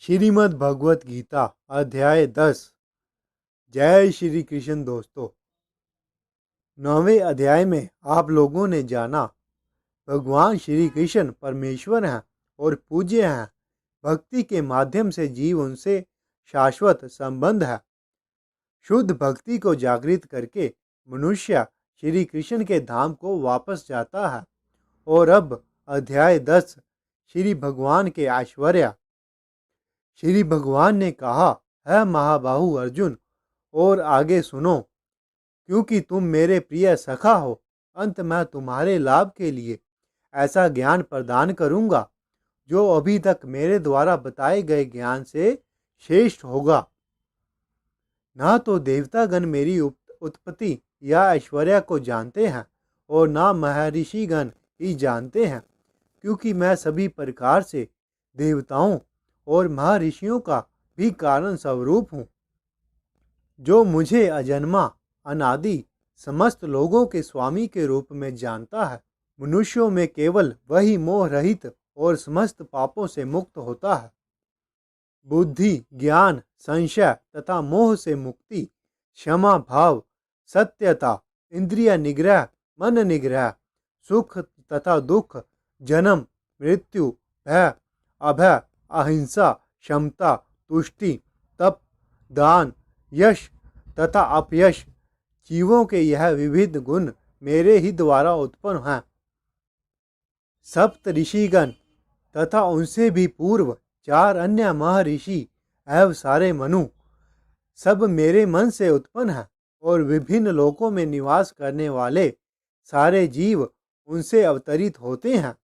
श्रीमद् भगवत गीता अध्याय 10। जय श्री कृष्ण। दोस्तों, 9वें अध्याय में आप लोगों ने जाना भगवान श्री कृष्ण परमेश्वर हैं और पूज्य हैं। भक्ति के माध्यम से जीव उनसे शाश्वत संबंध है। शुद्ध भक्ति को जागृत करके मनुष्य श्री कृष्ण के धाम को वापस जाता है। और अब अध्याय 10 श्री भगवान के ऐश्वर्य। श्री भगवान ने कहा, है महाबाहु अर्जुन, और आगे सुनो, क्योंकि तुम मेरे प्रिय सखा हो। अंत मैं तुम्हारे लाभ के लिए ऐसा ज्ञान प्रदान करूंगा जो अभी तक मेरे द्वारा बताए गए ज्ञान से श्रेष्ठ होगा। ना तो देवतागण मेरी उत्पत्ति या ऐश्वर्य को जानते हैं और ना महर्षिगण ही जानते हैं, क्योंकि मैं सभी प्रकार से देवताओं और महर्षियों का भी कारण स्वरूप हूँ। जो मुझे अजन्मा अनादि समस्त लोगों के स्वामी के रूप में जानता है, मनुष्यों में केवल वही मोह रहित और समस्त पापों से मुक्त होता है। बुद्धि, ज्ञान, संशय तथा मोह से मुक्ति, क्षमा भाव, सत्यता, इंद्रिय निग्रह, मन निग्रह, सुख तथा दुख, जन्म मृत्यु, भय अभय, अहिंसा, क्षमता, तुष्टि, तप, दान, यश तथा अपयश, जीवों के यह विविध गुण मेरे ही द्वारा उत्पन्न हैं। सप्त ऋषिगण तथा उनसे भी पूर्व 4 अन्य महर्षि एवं सारे मनु सब मेरे मन से उत्पन्न हैं, और विभिन्न लोकों में निवास करने वाले सारे जीव उनसे अवतरित होते हैं।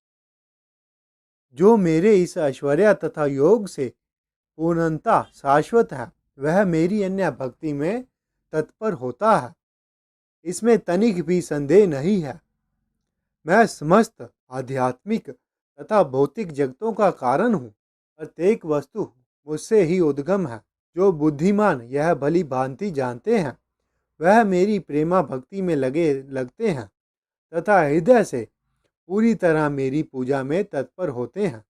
जो मेरे इस ऐश्वर्य तथा योग से पूर्णता शाश्वत है, वह मेरी अन्य भक्ति में तत्पर होता है। इसमें तनिक भी संदेह नहीं है। मैं समस्त आध्यात्मिक तथा भौतिक जगतों का कारण हूँ। प्रत्येक वस्तु मुझसे ही उद्गम है। जो बुद्धिमान यह भली भांति जानते हैं, वह मेरी प्रेमा भक्ति में लगते हैं तथा हृदय से पूरी तरह मेरी पूजा में तत्पर होते हैं।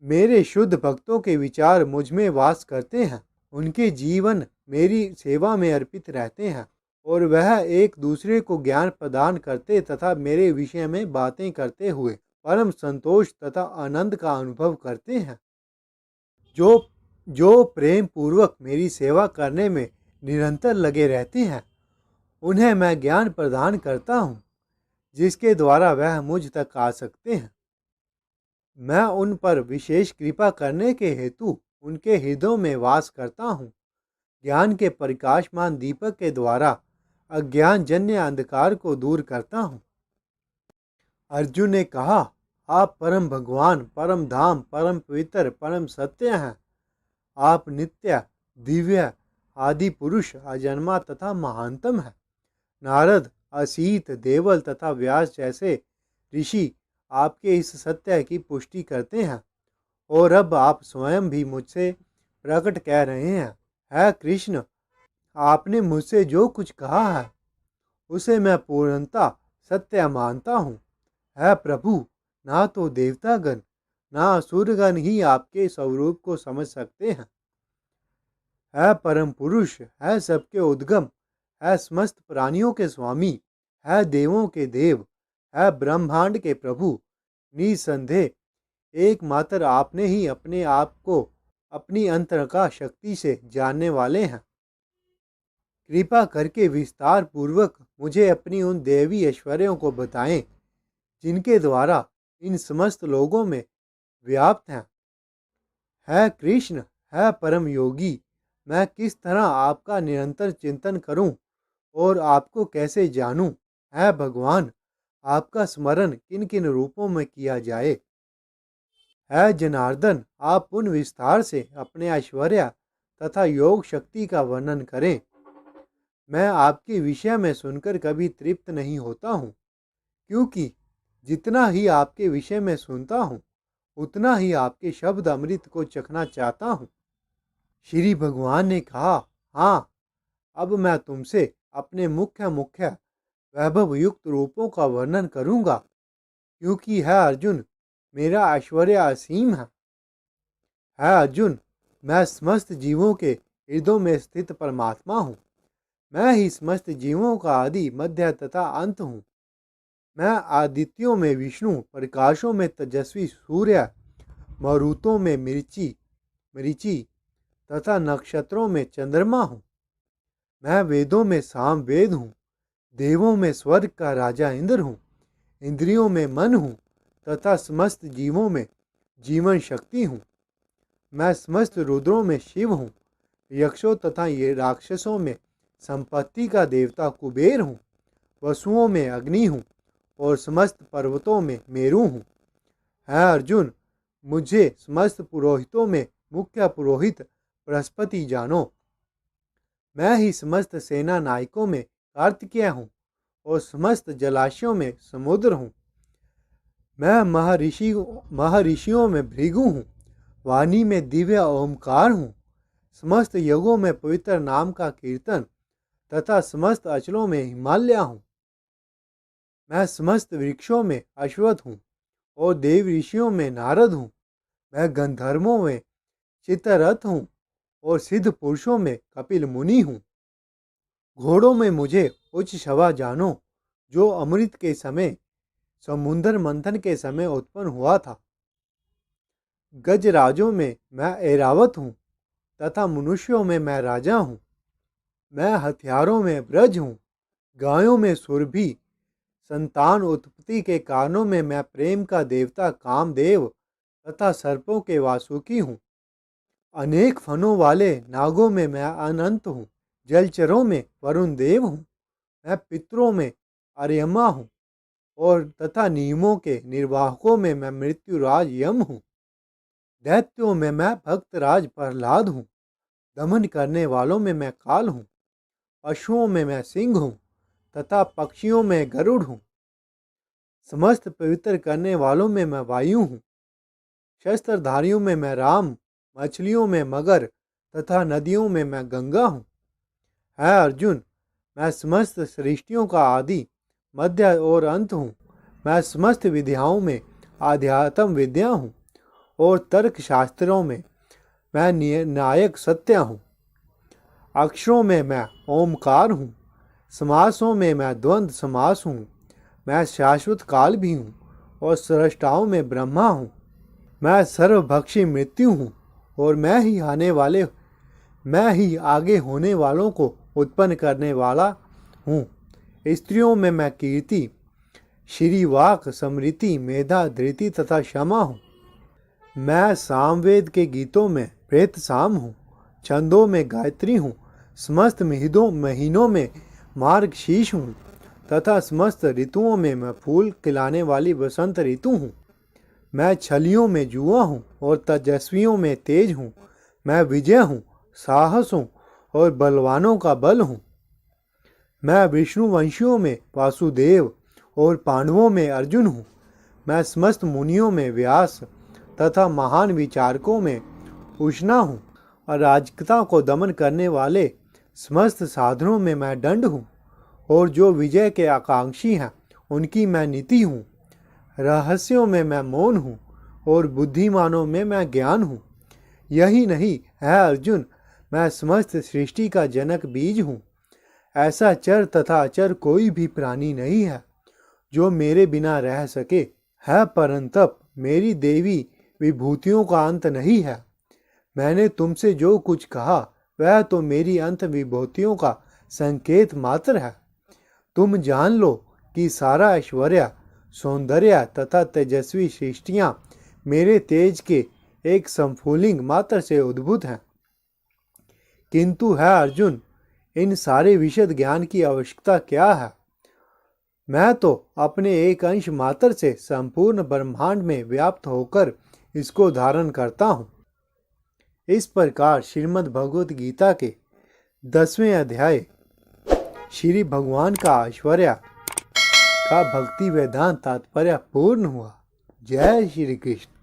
मेरे शुद्ध भक्तों के विचार मुझ में वास करते हैं। उनके जीवन मेरी सेवा में अर्पित रहते हैं, और वह एक दूसरे को ज्ञान प्रदान करते तथा मेरे विषय में बातें करते हुए परम संतोष तथा आनंद का अनुभव करते हैं। जो प्रेम पूर्वक मेरी सेवा करने में निरंतर लगे रहते हैं, उन्हें मैं ज्ञान प्रदान करता हूँ, जिसके द्वारा वह मुझ तक आ सकते हैं। मैं उन पर विशेष कृपा करने के हेतु उनके हृदयों में वास करता हूँ। ज्ञान के प्रकाशमान दीपक के द्वारा अज्ञान जन्य अंधकार को दूर करता हूँ। अर्जुन ने कहा, आप परम भगवान, परम धाम, परम पवित्र, परम सत्य हैं। आप नित्य, दिव्य, आदि पुरुष, अजन्मा तथा महानतम है। नारद, असीत, देवल तथा व्यास जैसे ऋषि आपके इस सत्य की पुष्टि करते हैं, और अब आप स्वयं भी मुझसे प्रकट कह रहे हैं। है कृष्ण, आपने मुझसे जो कुछ कहा है उसे मैं पूर्णता सत्य मानता हूँ। है प्रभु, ना तो देवतागण ना असुरगण ही आपके स्वरूप को समझ सकते हैं। है परम पुरुष, है सबके उद्गम, है समस्त प्राणियों के स्वामी, है देवों के देव, है ब्रह्मांड के प्रभु। निसंदेह एकमात्र आपने ही अपने आप को अपनी अंतरंगा शक्ति से जानने वाले हैं। कृपा करके विस्तार पूर्वक मुझे अपनी उन देवी ऐश्वर्यों को बताएं, जिनके द्वारा इन समस्त लोगों में व्याप्त हैं। है कृष्ण, है परम योगी, मैं किस तरह आपका निरंतर चिंतन करूं और आपको कैसे जानूं। है भगवान, आपका स्मरण किन किन रूपों में किया जाए। है जनार्दन, आप उन विस्तार से अपने ऐश्वर्य तथा योग शक्ति का वर्णन करें। मैं आपके विषय में सुनकर कभी तृप्त नहीं होता हूँ, क्योंकि जितना ही आपके विषय में सुनता हूँ, उतना ही आपके शब्द अमृत को चखना चाहता हूँ। श्री भगवान ने कहा, हाँ, अब मैं तुमसे अपने मुख्य मुख्य वैभव युक्त रूपों का वर्णन करूँगा, क्योंकि है अर्जुन, मेरा ऐश्वर्य असीम है। है अर्जुन, मैं समस्त जीवों के हृदयों में स्थित परमात्मा हूँ। मैं ही समस्त जीवों का आदि मध्य तथा अंत हूँ। मैं आदित्यों में विष्णु, प्रकाशों में तेजस्वी सूर्य, मरुतों में मरीचि तथा नक्षत्रों में चंद्रमा हूँ। मैं वेदों में सामवेद हूँ, देवों में स्वर्ग का राजा इंद्र हूँ, इंद्रियों में मन हूँ तथा समस्त जीवों में जीवन शक्ति हूँ। मैं समस्त रुद्रों में शिव हूँ, यक्षों तथा ये राक्षसों में संपत्ति का देवता कुबेर हूँ, वसुओं में अग्नि हूँ और समस्त पर्वतों में मेरु हूँ। है अर्जुन, मुझे समस्त पुरोहितों में मुख्य पुरोहित बृहस्पति जानो। मैं ही समस्त सेना नायकों में कार्तिकेय हूँ और समस्त जलाशयों में समुद्र हूँ। मैं महर्षियों में भृगु हूँ, वाणी में दिव्य ओमकार हूँ, समस्त यज्ञों में पवित्र नाम का कीर्तन तथा समस्त अचलों में हिमालय हूँ। मैं समस्त वृक्षों में अश्वत्थ हूँ और देव ऋषियों में नारद हूँ। मैं गंधर्वों में चित्ररथ हूँ और सिद्ध पुरुषों में कपिल मुनि हूँ। घोड़ों में मुझे उच्च शवा जानो, जो अमृत के समय समुद्र मंथन के समय उत्पन्न हुआ था। गजराजों में मैं ऐरावत हूँ तथा मनुष्यों में मैं राजा हूँ। मैं हथियारों में ब्रज हूँ, गायों में सुरभि, संतान उत्पत्ति के कारणों में मैं प्रेम का देवता कामदेव तथा सर्पों के वासुकी हूँ। अनेक फनों वाले नागों में मैं अनंत हूँ, जलचरों में वरुण देव हूँ। मैं पितरों में अर्यमा हूँ और तथा नियमों के निर्वाहकों में मैं मृत्युराज यम हूँ। दैत्यों में मैं भक्तराज प्रहलाद हूँ, दमन करने वालों में मैं काल हूँ। पशुओं में मैं सिंह हूँ तथा पक्षियों में गरुड़ हूँ। समस्त पवित्र करने वालों में मैं वायु हूँ। शस्त्रधारियों में मैं राम, मछलियों में मगर तथा नदियों में मैं गंगा हूँ। है अर्जुन, मैं समस्त सृष्टियों का आदि मध्य और अंत हूँ। मैं समस्त विद्याओं में आध्यात्म विद्या हूँ और तर्क शास्त्रों में मैं नायक सत्य हूँ। अक्षरों में मैं ओमकार हूँ, समासों में मैं द्वंद्व समास हूँ। मैं शाश्वत काल भी हूँ और सृष्टाओं में ब्रह्मा हूँ। मैं सर्वभक्षी मृत्यु हूँ और मैं ही आगे होने वालों को उत्पन्न करने वाला हूँ। स्त्रियों में मैं कीर्ति, श्रीवाक, समृति, मेधा, धृति तथा क्षमा हूँ। मैं सामवेद के गीतों में प्रेत साम हूँ, छंदों में गायत्री हूँ, समस्त महीनों में मार्गशीर्ष हूँ तथा समस्त ऋतुओं में मैं फूल खिलाने वाली बसंत ऋतु हूँ। मैं छलियों में जुआ हूँ और तेजस्वियों में तेज हूँ। मैं विजय हूँ, साहस हूँ और बलवानों का बल हूँ। मैं विष्णु वंशियों में वासुदेव और पांडवों में अर्जुन हूँ। मैं समस्त मुनियों में व्यास तथा महान विचारकों में उष्णा हूँ। अराजकता को दमन करने वाले समस्त साधनों में मैं दंड हूँ और जो विजय के आकांक्षी हैं उनकी मैं नीति हूँ। रहस्यों में मैं मौन हूँ और बुद्धिमानों में मैं ज्ञान हूँ। यही नहीं है अर्जुन, मैं समस्त सृष्टि का जनक बीज हूँ। ऐसा चर तथा अचर कोई भी प्राणी नहीं है जो मेरे बिना रह सके। है परंतप मेरी देवी विभूतियों का अंत नहीं है। मैंने तुमसे जो कुछ कहा वह तो मेरी अंत विभूतियों का संकेत मात्र है। तुम जान लो कि सारा ऐश्वर्य, सौंदर्य तथा तेजस्वी सृष्टियाँ मेरे तेज के एक संफूलिंग मात्र से उद्भूत हैं। किंतु है अर्जुन, इन सारे विशद ज्ञान की आवश्यकता क्या है? मैं तो अपने एक अंश मात्र से संपूर्ण ब्रह्मांड में व्याप्त होकर इसको धारण करता हूँ। इस प्रकार श्रीमद् भगवत गीता के 10वें अध्याय श्री भगवान का ऐश्वर्य का भक्ति वेदांत तात्पर्य पूर्ण हुआ। जय श्री कृष्ण।